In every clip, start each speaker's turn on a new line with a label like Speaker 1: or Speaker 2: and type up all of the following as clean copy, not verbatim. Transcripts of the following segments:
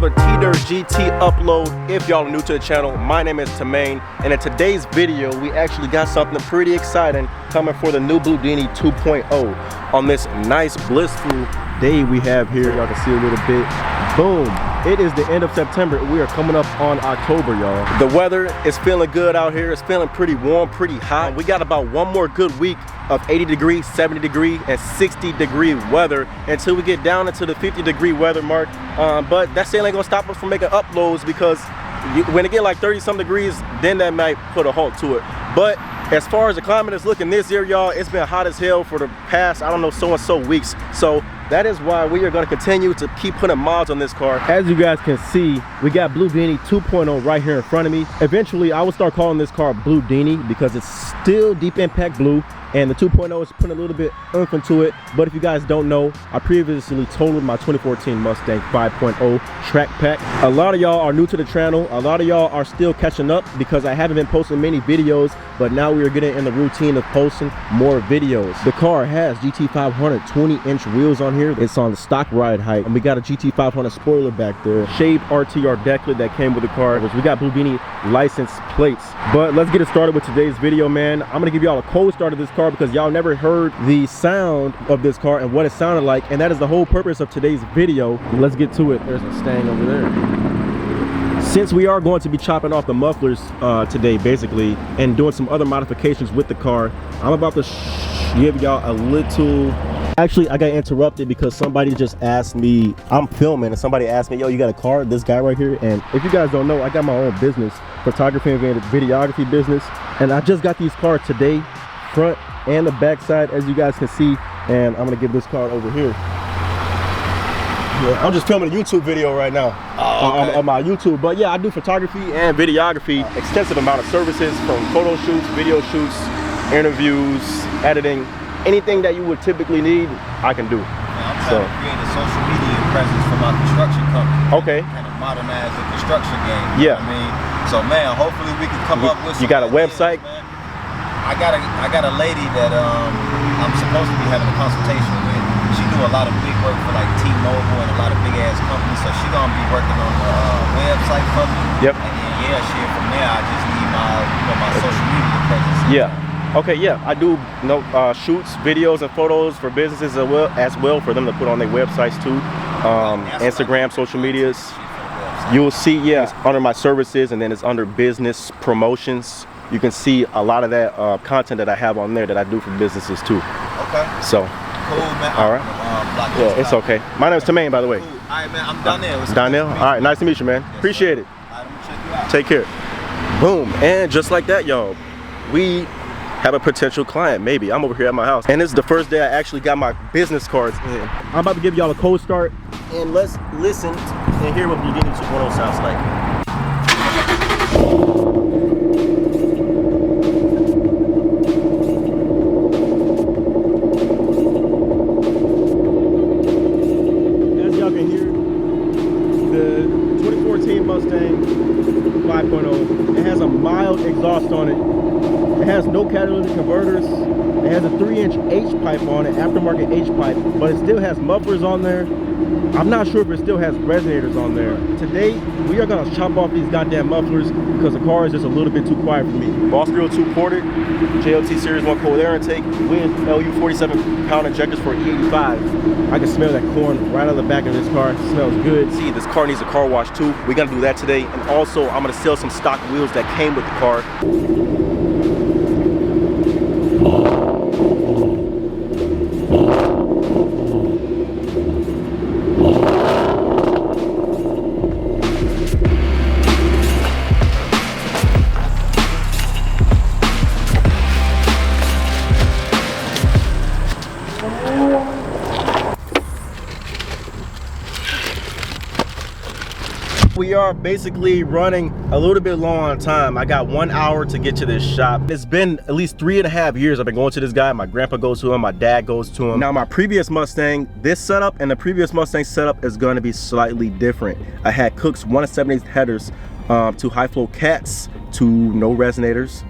Speaker 1: another TDurrGT upload. If y'all are new to the channel, my name is Tamaine, and in today's video we actually got something pretty exciting coming for the new Bluey 2.0 on this nice blissful day we have here. Y'all can see a little bit. Boom. It is the end of September. We are coming up on October, y'all. The weather is feeling good out here. It's feeling pretty warm, pretty hot. We got about one more good week of 80 degree, 70 degree, and 60 degree weather until we get down into the 50 degree weather mark. But that still ain't gonna stop us from making uploads, because when it get like 30 some degrees, then that might put a halt to it. But as far as the climate is looking this year, y'all, it's been hot as hell for the past, I don't know, so and so weeks. So that is why we are going to continue to keep putting mods on this car. As you guys can see, we got Bluey 2.0 right here in front of me. Eventually, I will start calling this car Bluey because it's still deep impact blue, and the 2.0 is putting a little bit oomph into it. But if you guys don't know, I previously totaled my 2014 Mustang 5.0 track pack. A lot of y'all are new to the channel. A lot of y'all are still catching up because I haven't been posting many videos, but now we are getting in the routine of posting more videos. The car has GT500 20-inch wheels on here. It's on the stock ride height, and we got a GT500 spoiler back there. Shaved RTR decklet that came with the car. We got Bluey license plates. But let's get it started with today's video, man. I'm gonna give y'all a cold start of this car because y'all never heard the sound of this car and what it sounded like, and that is the whole purpose of today's video. Let's get to it. There's a Mustang over there. Since we are going to be chopping off the mufflers today, basically, and doing some other modifications with the car, I'm about to give y'all a little... Actually, I got interrupted because somebody just asked me, I'm filming, and somebody asked me, yo, you got a car? This guy right here. And if you guys don't know, I got my own business, photography and videography business, and I just got these cars today, front and the back side, as you guys can see. And I'm gonna give this car over here. Yeah, I'm just filming a YouTube video right now. On my YouTube. But yeah, I do photography and videography, extensive amount of services, from photo shoots, video shoots, interviews, editing, anything that you would typically need, I can do.
Speaker 2: Man, I'm trying to create a social media presence for my construction company.
Speaker 1: Okay.
Speaker 2: Kind of modernize the construction game.
Speaker 1: Yeah.
Speaker 2: I mean, so man, hopefully we can come up with some.
Speaker 1: You got a website?
Speaker 2: Man. I got a lady that I'm supposed to be having a consultation with. She do a lot of big work for like T-Mobile and a lot of big ass companies, so she's gonna be working on the website for me. Yep. And then yeah, shit, from there I just need my social media presence.
Speaker 1: Yeah. Okay, yeah, I do shoots, videos, and photos for businesses as well for them to put on their websites too. Instagram, social medias. You'll see, yeah, under my services, and then it's under business promotions. You can see a lot of that content that I have on there that I do for businesses too. Okay. So.
Speaker 2: Cool, man.
Speaker 1: All right. Yeah, it's okay. My name is Tamaine, by the way.
Speaker 2: Cool. All right, man. I'm Donnell.
Speaker 1: Donnell? All right, nice to meet you, man. Yes, appreciate it.
Speaker 2: All right, I'm gonna check you out.
Speaker 1: Take care. Boom. And just like that, y'all, we have a potential client, maybe. I'm over here at my house, and this is the first day I actually got my business cards in. I'm about to give y'all a cold start, and let's listen and hear what Bluey 2.0 sounds like. Mustang 5.0. It has a mild exhaust on it. It has no catalytic converters. It has a 3-inch H pipe on it, aftermarket H pipe, but it still has mufflers on there. I'm not sure if it still has resonators on there. Today, we are gonna chop off these goddamn mufflers because the car is just a little bit too quiet for me. Boss Grill 2 ported, JLT Series 1 cold air intake with LU 47-pound injectors for E85. I can smell that corn right out of the back of this car. It smells good. See, this car needs a car wash too. We're gonna do that today. And also, I'm gonna sell some stock wheels that came with the car. We are basically running a little bit low on time. I got 1 hour to get to this shop. It's been at least 3.5 years I've been going to this guy. My grandpa goes to him, my dad goes to him. Now my previous Mustang, this setup and the previous Mustang setup is going to be slightly different. I had Cook's 1 7/8 headers, 2 high flow cats, 2 no resonators,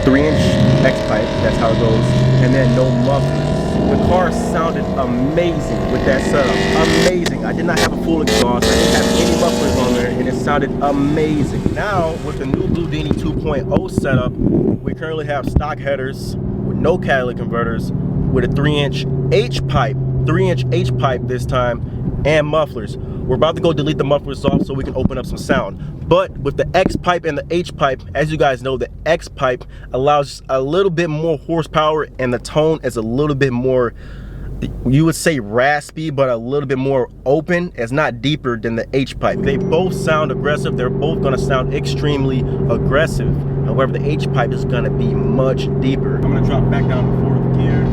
Speaker 1: 3-inch X pipe, that's how it goes, and then no mufflers. The car sounded amazing with that setup. Amazing. I did not have a full exhaust. I didn't have any mufflers on there, and it sounded amazing. Now, with the new Bluedini 2.0 setup, we currently have stock headers with no catalytic converters, with a 3-inch H-pipe, 3-inch H-pipe this time, and mufflers. We're about to go delete the mufflers off so we can open up some sound. But with the X-pipe and the H-pipe, as you guys know, the X-pipe allows a little bit more horsepower, and the tone is a little bit more, you would say raspy, but a little bit more open. It's not deeper than the H-pipe. They both sound aggressive. They're both gonna sound extremely aggressive. However, the H-pipe is gonna be much deeper. I'm gonna drop back down to 4th gear.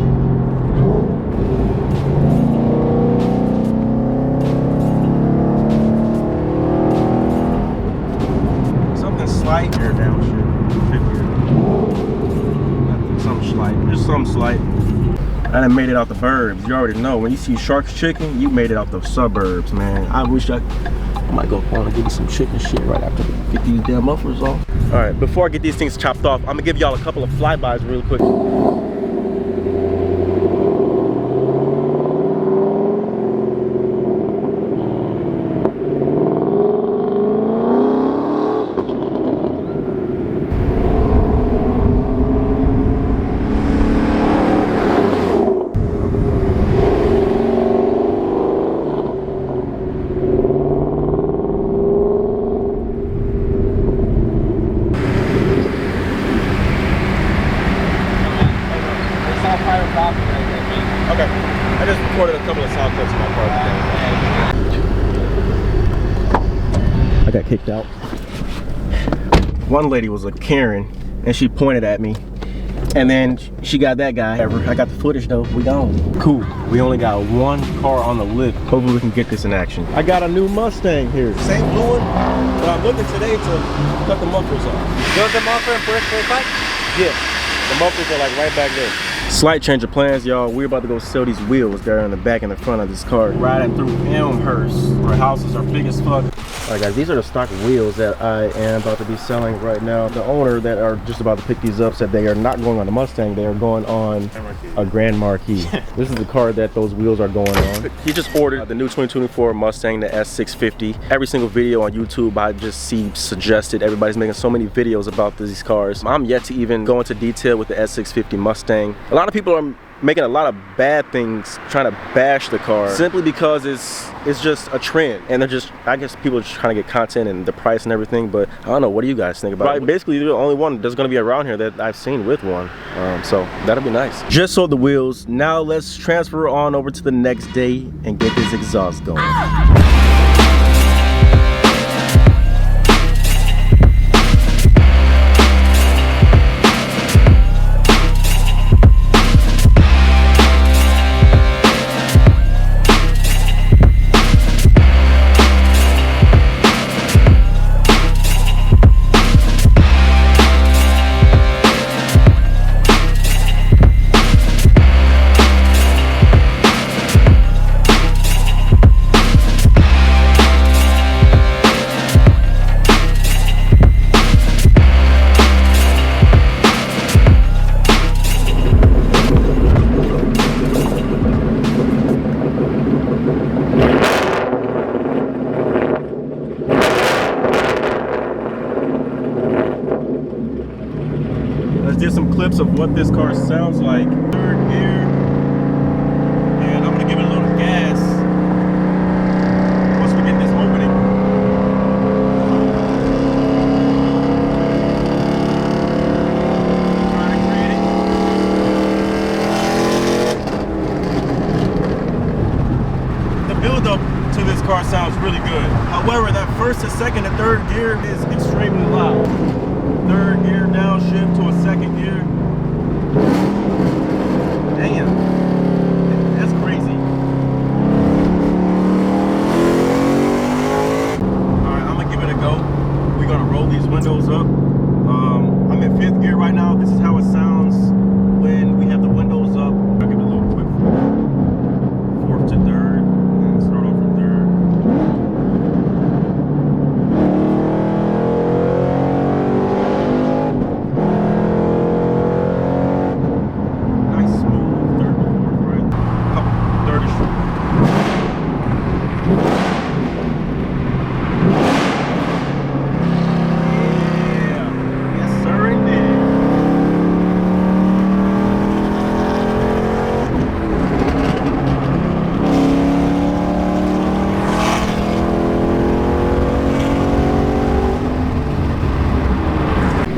Speaker 1: Slight air downshift, 5th gear. Something slight, just something slight. I done made it out the burbs. You already know, when you see Shark's Chicken, you made it out the suburbs, man. I wish I might go on and give you some chicken shit right after we get these damn mufflers off. All right, before I get these things chopped off, I'm gonna give y'all a couple of flybys real quick. Okay, I just recorded a couple of sound clips in my car today. I got kicked out. One lady was a Karen, and she pointed at me, and then she got that guy. I got the footage though, we gone. Cool, we only got one car on the lift. Hopefully we can get this in action. I got a new Mustang here. Same blue one, but I'm looking today to cut the mufflers off.
Speaker 2: Build the muffler and put it to the back?
Speaker 1: Yeah, the mufflers are like right back there. Slight change of plans, y'all. We're about to go sell these wheels there in the back and the front of this car. Riding through Elmhurst, where houses are big as fuck. All right, guys, these are the stock wheels that I am about to be selling right now. The owner that are just about to pick these up said they are not going on the Mustang, they are going on a Grand Marquis. This is the car that those wheels are going on. He just ordered the new 2024 Mustang, the S650. Every single video on YouTube I just see suggested. Everybody's making so many videos about these cars. I'm yet to even go into detail with the S650 Mustang. A lot of people are making a lot of bad things, trying to bash the car simply because it's just a trend, and they're just, I guess people are just trying to get content and the price and everything. But I don't know, what do you guys think about it? Basically, you're the only one that's going to be around here that I've seen with one, so that'll be nice. Just sold the wheels. Now let's transfer on over to the next day and get this exhaust going. Let's do some clips of what this car sounds like. 3rd gear, and I'm gonna give it a little gas once we get this opening. Trying to create it. The build-up to this car sounds really good. However, that 1st to 2nd and 3rd gear is extremely loud. 3rd gear downshift to a 2nd gear. Damn, that's crazy. All right, I'm gonna give it a go. We're gonna roll these windows up. I'm in 5th gear right now. This is how it sounds when we have the windows up. I'll give it a little quick 4th to 3rd, and start off from 3rd. Nice smooth 3rd to 4th, right?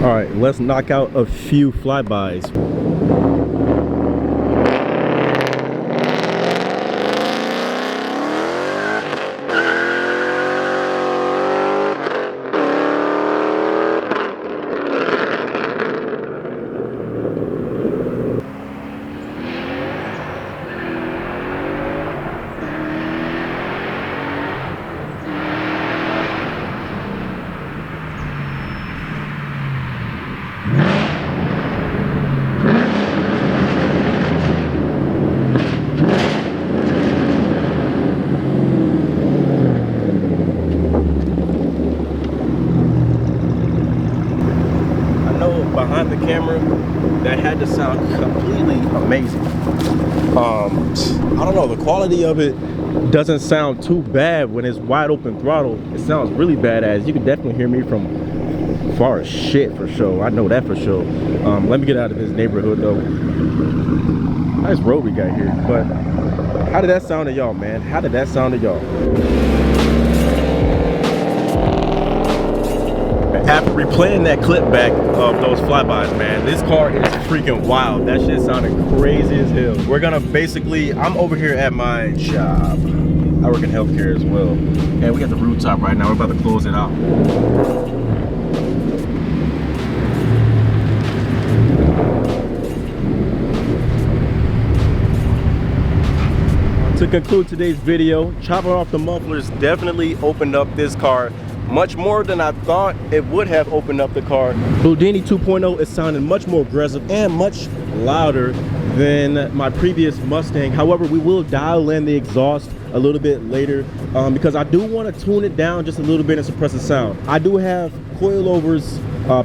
Speaker 1: All right, let's knock out a few flybys. Behind the camera, that had to sound completely amazing. I don't know, the quality of it doesn't sound too bad when it's wide open throttle. It sounds really badass. You can definitely hear me from far as shit for sure. I know that for sure. Let me get out of this neighborhood though. Nice road we got here. But how did that sound to y'all, man? How did that sound to y'all? After replaying that clip back of those flybys, man, this car is freaking wild. That shit sounded crazy as hell. We're gonna basically, I'm over here at my job. I work in healthcare as well. And we got the rooftop right now. We're about to close it out. To conclude today's video, chopping off the mufflers definitely opened up this car much more than I thought it would have opened up the car. Bluedini 2.0 is sounding much more aggressive and much louder than my previous Mustang. However, we will dial in the exhaust a little bit later because I do want to tune it down just a little bit and suppress the sound. I do have coilovers,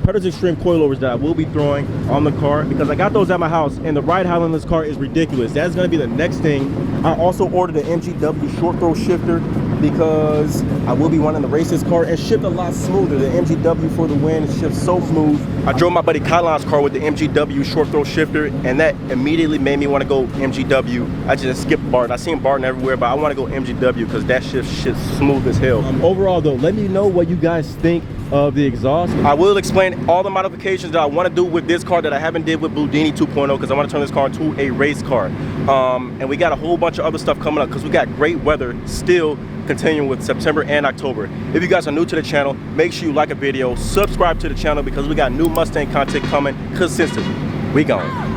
Speaker 1: Predators Extreme coilovers that I will be throwing on the car because I got those at my house and the ride height on this car is ridiculous. That's going to be the next thing. I also ordered an MGW short throw shifter because I will be wanting to race this car and shift a lot smoother. The MGW for the win shifts so smooth. I drove my buddy Kylan's car with the MGW short throw shifter and that immediately made me want to go MGW. I just skipped Barton. I seen Barton everywhere, but I want to go MGW because that shit's smooth as hell. Overall though, let me know what you guys think of the exhaust. I will explain all the modifications that I want to do with this car that I haven't did with Bluedini 2.0 because I want to turn this car into a race car. And we got a whole bunch of other stuff coming up because we got great weather still continuing with September and October. If you guys are new to the channel, make sure you like a video, subscribe to the channel because we got new Mustang content coming consistently. We gone.